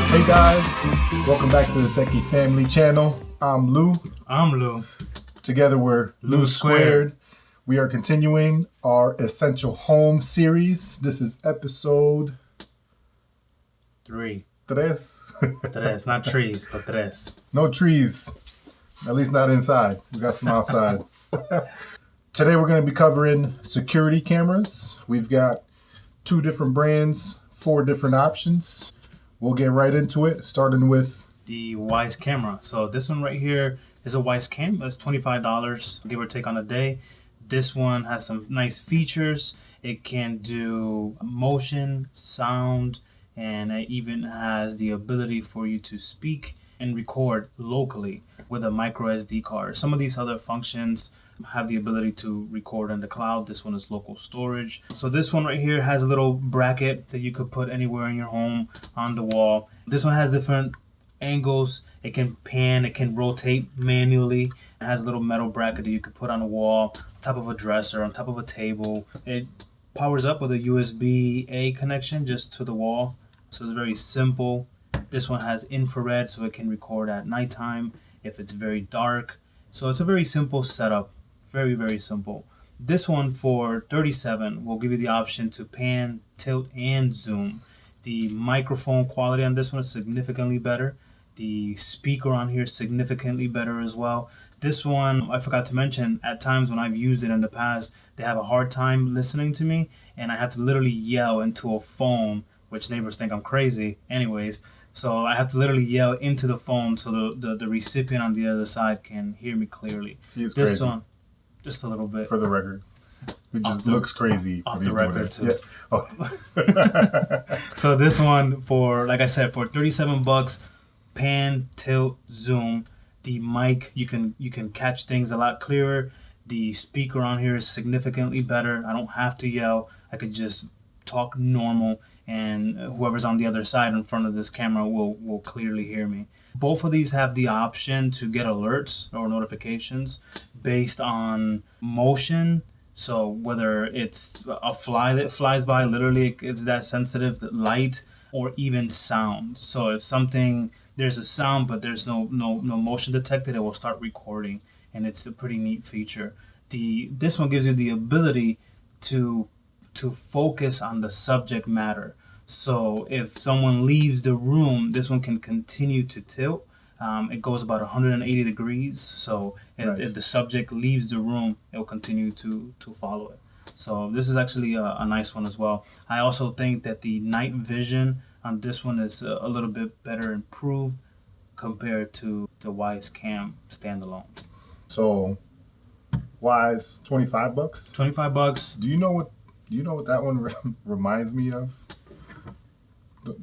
Hey guys, welcome back to the Techie Family Channel. I'm Lou. I'm Lou. Together we're Lou Squared. We are continuing our Essential Home series. This is episode 3. Tres. Tres, not trees, but tres. No trees, at least not inside. We got some outside. Today we're going to be covering security cameras. We've got 2 different brands, 4 different options. We'll get right into it, starting with the Wyze camera. So this one right here is a Wyze cam. It's $25, give or take on a day. This one has some nice features. It can do motion, sound, and it even has the ability for you to speak and record locally with a micro SD card. Some of these other functions have the ability to record in the cloud. This one is local storage. So this one right here has a little bracket that you could put anywhere in your home on the wall. This one has different angles. It can pan, it can rotate manually. It has a little metal bracket that you could put on a wall, on top of a dresser, on top of a table. It powers up with a USB-A connection just to the wall. So it's very simple. This one has infrared, so it can record at nighttime if it's very dark. So it's a very simple setup. Very, very simple. This one for $37 will give you the option to pan, tilt, and zoom. The microphone quality on this one is significantly better. The speaker on here is significantly better as well. This one, I forgot to mention, at times when I've used it in the past, they have a hard time listening to me, and I have to literally yell into a phone, which neighbors think I'm crazy anyways. So I have to literally yell into the phone so the recipient on the other side can hear me clearly. This crazy. One, just a little bit. For the record. It just looks crazy. Off the record too. Yeah. Oh. So this one, for like I said, for $37, pan, tilt, zoom. The mic, you can catch things a lot clearer. The speaker on here is significantly better. I don't have to yell. I could just talk normal, and whoever's on the other side in front of this camera will clearly hear me. Both of these have the option to get alerts or notifications based on motion. So whether it's a fly that flies by, literally it's that sensitive, light, or even sound. So if there's a sound but there's no motion detected, it will start recording, and it's a pretty neat feature. This one gives you the ability to focus on the subject matter. So if someone leaves the room, this one can continue to tilt. It goes about 180 degrees. So if the subject leaves the room, it will continue to follow it. So this is actually a nice one as well. I also think that the night vision on this one is a little bit better improved compared to the Wyze Cam standalone. So Wyze, $25? $25. Do you know what that one reminds me of?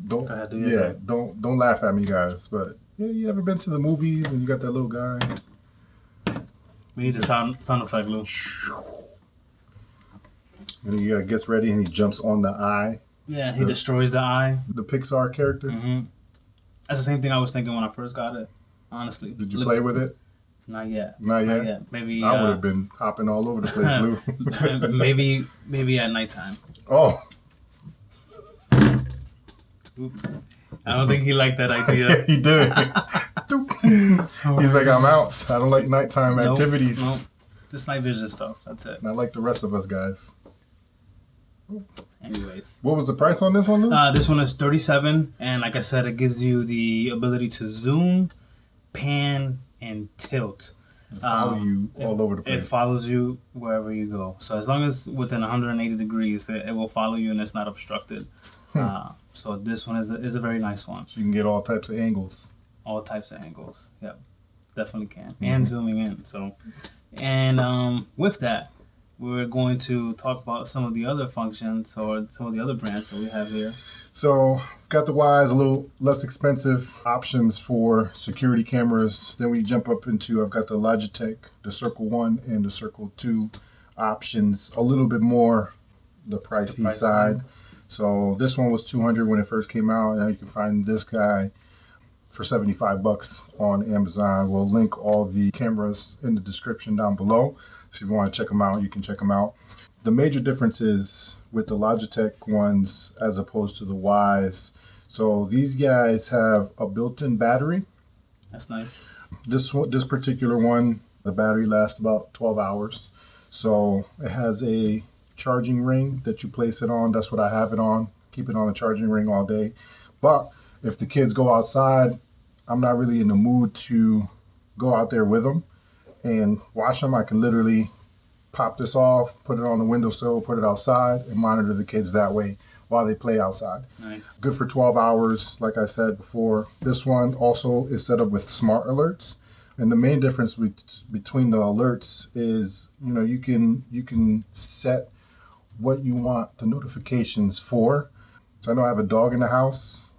Don't Go ahead, don't laugh at me, guys. But yeah, you ever been to the movies and you got that little guy? We need the sound effect, Lou. And he gets ready and he jumps on the eye. Yeah, he destroys the eye. The Pixar character. Mm-hmm. That's the same thing I was thinking when I first got it. Honestly. Did you play with it? Not yet. Not yet. Maybe I would have been hopping all over the place, Lou. maybe at nighttime. Oh. Oops. I don't think he liked that idea. He did. He's like, I'm out. I don't like nighttime activities. Nope. Just night vision stuff. That's it. Not like the rest of us guys. Anyways. What was the price on this one, Lou? This one is $37, and like I said, it gives you the ability to zoom, pan, and tilt. It follows you all over the place. It follows you wherever you go. So as long as within 180 degrees, it will follow you and it's not obstructed. So this one is a very nice one. So you can get all types of angles. All types of angles. Yep, definitely can. Mm-hmm. And zooming in. So, and with that, we're going to talk about some of the other functions or some of the other brands that we have here. So we've got the Wyze, a little less expensive options for security cameras. Then we jump up into, I've got the Logitech, the Circle 1 and the Circle 2 options, a little bit more the pricey side. So this one was $200 when it first came out. Now you can find this guy for $75 on Amazon. We'll link all the cameras in the description down below. So if you want to check them out, you can check them out. The major difference is with the Logitech ones as opposed to the Wyze. So these guys have a built-in battery. That's nice. This particular one, the battery lasts about 12 hours. So it has a charging ring that you place it on. That's what I have it on. Keep it on a charging ring all day. But if the kids go outside, I'm not really in the mood to go out there with them and watch them. I can literally pop this off, put it on the windowsill, put it outside, and monitor the kids that way while they play outside. Nice. Good for 12 hours, like I said before. This one also is set up with smart alerts. And the main difference between the alerts is, you can set what you want the notifications for. So I know I have a dog in the house,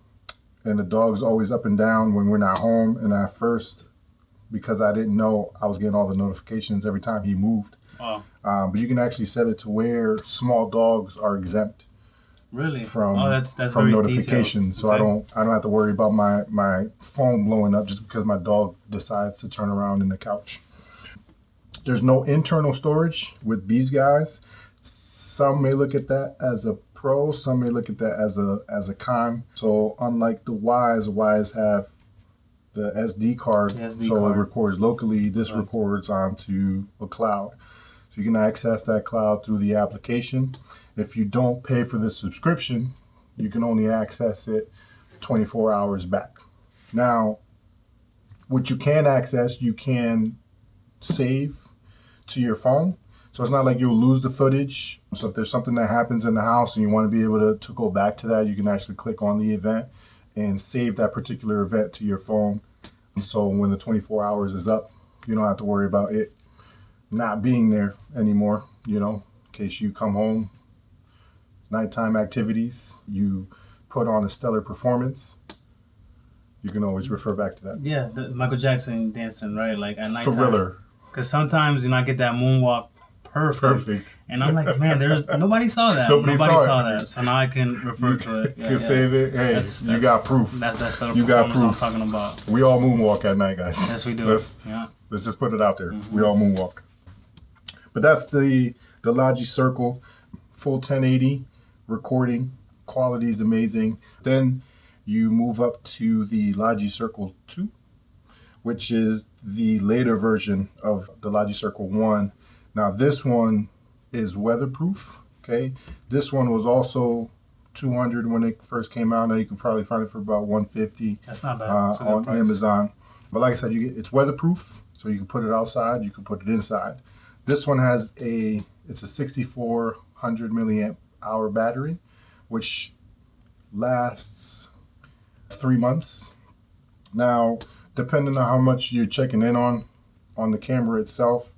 and the dog's always up and down when we're not home. And at first, because I didn't know, I was getting all the notifications every time he moved. Oh. But you can actually set it to where small dogs are exempt. Really? From that's from very notifications, detailed. so I don't have to worry about my phone blowing up just because my dog decides to turn around in the couch. There's no internal storage with these guys. Some may look at that as a pro, some may look at that as a con. So unlike the Wyze have the SD card, so it records locally. This records onto a cloud, so you can access that cloud through the application. If you don't pay for the subscription, you can only access it 24 hours back. Now, what you can access, you can save to your phone. So it's not like you'll lose the footage. So if there's something that happens in the house and you want to be able to go back to that, you can actually click on the event and save that particular event to your phone. So when the 24 hours is up, you don't have to worry about it not being there anymore, in case you come home, nighttime activities, you put on a stellar performance, you can always refer back to that. Yeah, the Michael Jackson dancing, right? Like at nighttime. Thriller. Because sometimes, I get that moonwalk perfect. And I'm like, man, nobody saw that. Nobody saw that. So now I can refer to it. You can save it. Hey, you got proof. That's stellar you got performance proof. I'm talking about. We all moonwalk at night, guys. Yes, we do. Let's just put it out there. We all moonwalk. But that's the Logi Circle, full 1080 recording. Quality is amazing. Then you move up to the Logi Circle 2, which is the later version of the Logi Circle 1. Now this one is weatherproof, okay? This one was also $200 when it first came out. Now you can probably find it for about $150. That's not bad. On Amazon. But like I said, it's weatherproof, so you can put it outside, you can put it inside. This one has it's a 6400 milliamp hour battery, which lasts 3 months. Now, depending on how much you're checking in on the camera itself,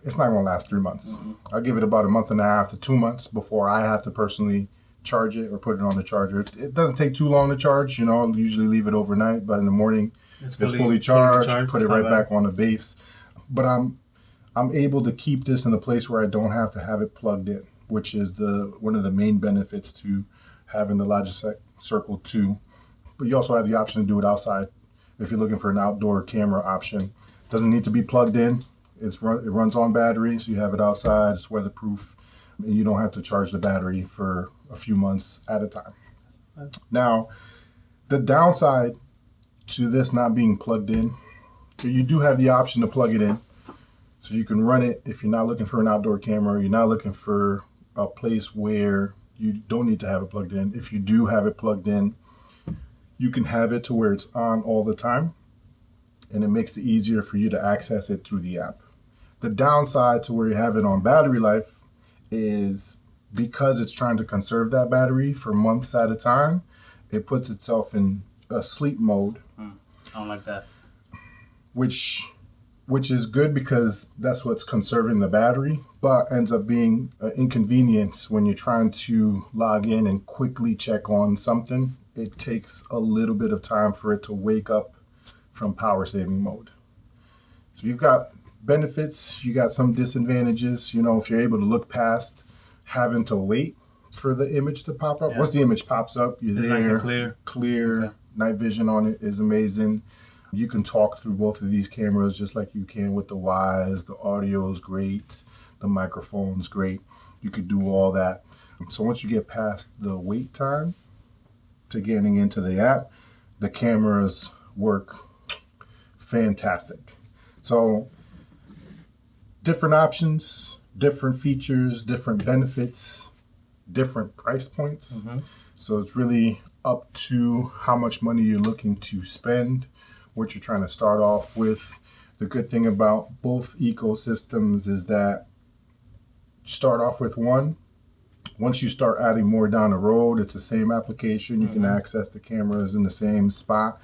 it's not going to last 3 months. I'll give it about a month and a half to 2 months before I have to personally charge it or put it on the charger. It doesn't take too long to charge. I'll usually leave it overnight, but in the morning it's fully charged. Put it right back on the base. But I'm able to keep this in a place where I don't have to have it plugged in, which is one of the main benefits to having the Logitech Circle 2. But you also have the option to do it outside if you're looking for an outdoor camera option. Doesn't need to be plugged in. It runs on battery, so you have it outside. It's weatherproof, and you don't have to charge the battery for a few months at a time. Now, the downside to this not being plugged in, so you do have the option to plug it in. So you can run it if you're not looking for an outdoor camera, you're not looking for a place where you don't need to have it plugged in. If you do have it plugged in, you can have it to where it's on all the time, and it makes it easier for you to access it through the app. The downside to where you have it on battery life is because it's trying to conserve that battery for months at a time, it puts itself in a sleep mode. I don't like that. Which is good because that's what's conserving the battery, but ends up being an inconvenience when you're trying to log in and quickly check on something. It takes a little bit of time for it to wake up from power saving mode. So you've got benefits, you got some disadvantages. If you're able to look past having to wait for the image to pop up. Once the image pops up, you're there. Nice and clear. Okay. Night vision on it is amazing. You can talk through both of these cameras just like you can with the Wyze. The audio is great. The microphone's great. You could do all that. So once you get past the wait time, to getting into the app, the cameras work fantastic. So different options, different features, different benefits, different price points. So it's really up to how much money you're looking to spend, what you're trying to start off with. The good thing about both ecosystems is that you start off with one. Once you start adding more down the road, it's the same application. You can access the cameras in the same spot.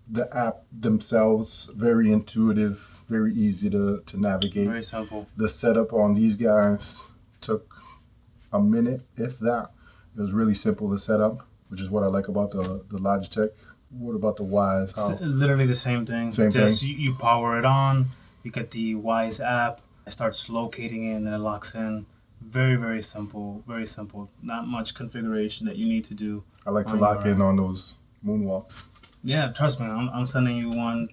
The app themselves, very intuitive, very easy to navigate. Very simple. The setup on these guys took a minute, if that. It was really simple to set up, which is what I like about the Logitech. What about the Wyze? It's literally the same thing. Just you power it on, you get the Wyze app, it starts locating in and it locks in. Very, very simple. Very simple. Not much configuration that you need to do. I like to lock in on those moonwalks. Yeah, trust me, I'm sending you one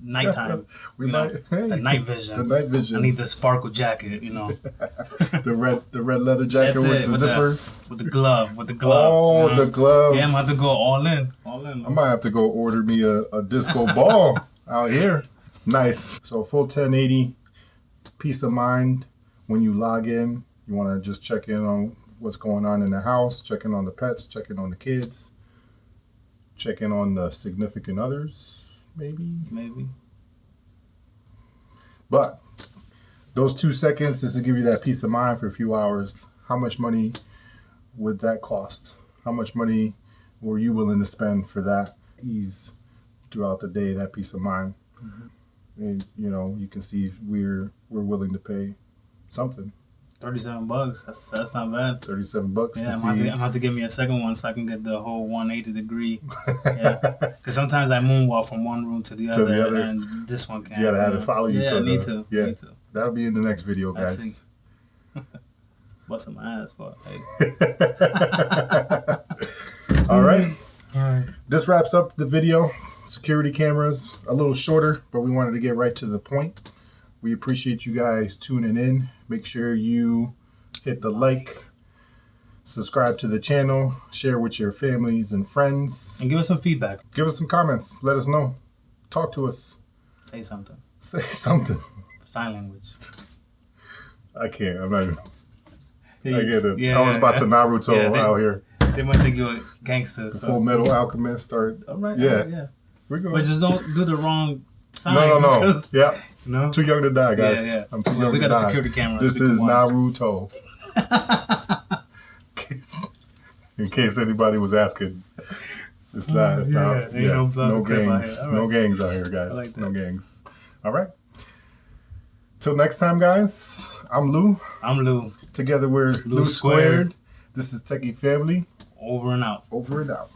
nighttime. The night vision. The night vision. I need the sparkle jacket, the red leather jacket with the zippers. With the glove. Oh, the glove. Yeah, I'm gonna have to go all in. I might have to go order me a disco ball out here. Nice. So full 1080, peace of mind when you log in. You want to just check in on what's going on in the house, check in on the pets, check in on the kids. Check in on the significant others, maybe. But those 2 seconds is to give you that peace of mind for a few hours. How much money would that cost? How much money were you willing to spend for that ease throughout the day, that peace of mind? And you can see we're willing to pay something. $37. That's not bad. $37. Yeah, I'm gonna have to give me a second one so I can get the whole 180 degree. Yeah, because sometimes I moonwalk from one room to the other, and this one can't. You gotta have it follow you. Yeah, need to. That'll be in the next video, guys. Busting my ass, but hey. All right. This wraps up the video. Security cameras, a little shorter, but we wanted to get right to the point. We appreciate you guys tuning in. Make sure you hit the like, subscribe to the channel, share with your families and friends. And give us some feedback. Give us some comments. Let us know. Talk to us. Say something. Say something. Sign language. I can't. I'm not even. Yeah, I get it. Yeah, I was about to Naruto out here. They might think you're a gangster. So. Full Metal Alchemist or. All right. Yeah. But just don't do the wrong signs. No. Yeah. No? Too young to die, guys. Yeah. I'm too young to die. We got a security camera. This is Naruto. In case anybody was asking. It's not. No gangs. No gangs out here, guys. Like no gangs. All right. Till next time, guys. I'm Lou. I'm Lou. Together we're Lou Squared. This is Techie Family. Over and out. Over and out.